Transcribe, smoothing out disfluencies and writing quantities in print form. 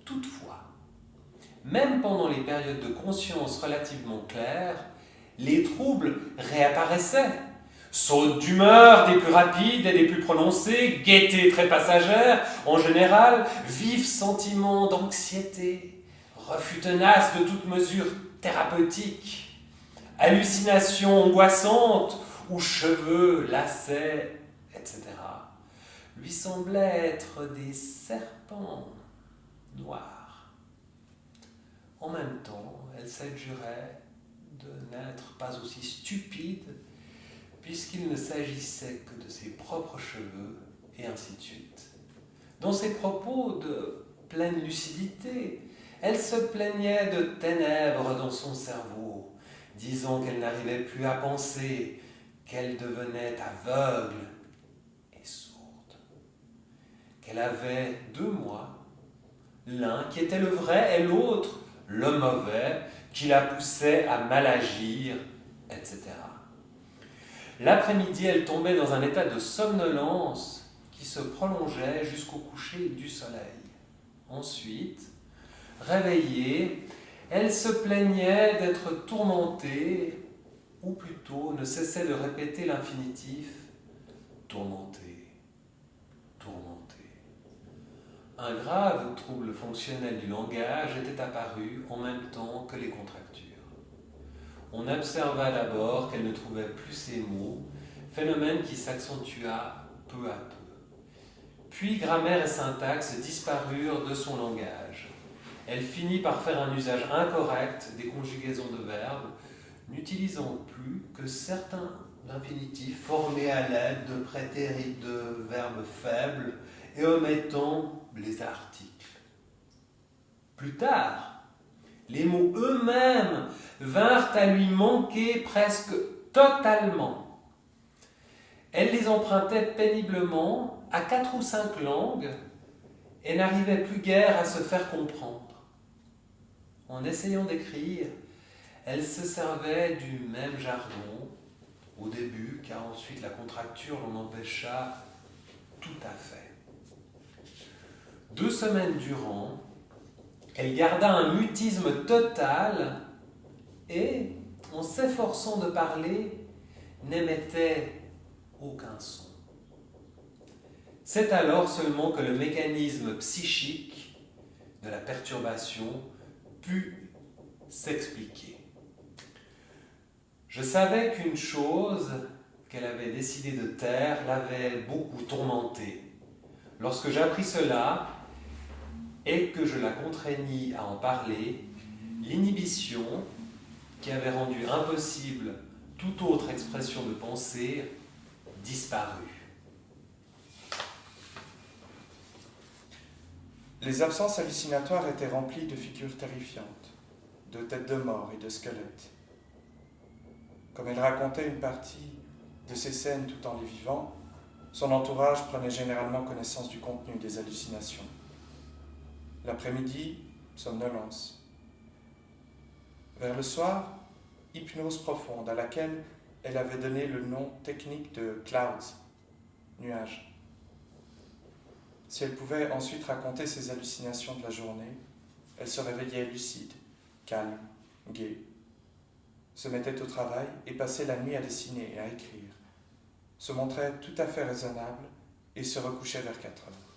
Toutefois, même pendant les périodes de conscience relativement claires, les troubles réapparaissaient. Sautes d'humeur des plus rapides et des plus prononcées, gaieté très passagère en général, vifs sentiments d'anxiété, refus tenace de toute mesure thérapeutique, hallucinations angoissantes ou cheveux, lacets, etc. lui semblaient être des serpents noirs. En même temps, elle s'adjurait de n'être pas aussi stupide puisqu'il ne s'agissait que de ses propres cheveux, et ainsi de suite. Dans ses propos de pleine lucidité, elle se plaignait de ténèbres dans son cerveau, disant qu'elle n'arrivait plus à penser, qu'elle devenait aveugle et sourde, qu'elle avait 2 mois, l'un qui était le vrai et l'autre le mauvais, qui la poussait à mal agir, etc. L'après-midi, elle tombait dans un état de somnolence qui se prolongeait jusqu'au coucher du soleil. Ensuite, réveillée, elle se plaignait d'être tourmentée, ou plutôt ne cessait de répéter l'infinitif « tourmentée, tourmentée ». Un grave trouble fonctionnel du langage était apparu en même temps que les contractures. On observa d'abord qu'elle ne trouvait plus ses mots, phénomène qui s'accentua peu à peu. Puis grammaire et syntaxe disparurent de son langage. Elle finit par faire un usage incorrect des conjugaisons de verbes, n'utilisant plus que certains infinitifs formés à l'aide de prétérits de verbes faibles et omettant les articles. Plus tard, les mots eux-mêmes vinrent à lui manquer presque totalement. Elle les empruntait péniblement à 4 ou 5 langues et n'arrivait plus guère à se faire comprendre. En essayant d'écrire, elle se servait du même jargon au début, car ensuite la contracture l'en empêcha tout à fait. 2 semaines durant, elle garda un mutisme total et, en s'efforçant de parler, n'émettait aucun son. C'est alors seulement que le mécanisme psychique de la perturbation put s'expliquer. Je savais qu'une chose qu'elle avait décidé de taire l'avait beaucoup tourmentée. Lorsque j'appris cela et que je la contraignis à en parler, l'inhibition, qui avait rendu impossible toute autre expression de pensée, disparut. Les absences hallucinatoires étaient remplies de figures terrifiantes, de têtes de mort et de squelettes. Comme elle racontait une partie de ces scènes tout en les vivant, son entourage prenait généralement connaissance du contenu des hallucinations. L'après-midi, somnolence. Vers le soir, hypnose profonde à laquelle elle avait donné le nom technique de clouds, nuages. Si elle pouvait ensuite raconter ses hallucinations de la journée, elle se réveillait lucide, calme, gaie, se mettait au travail et passait la nuit à dessiner et à écrire, se montrait tout à fait raisonnable et se recouchait vers 4 heures.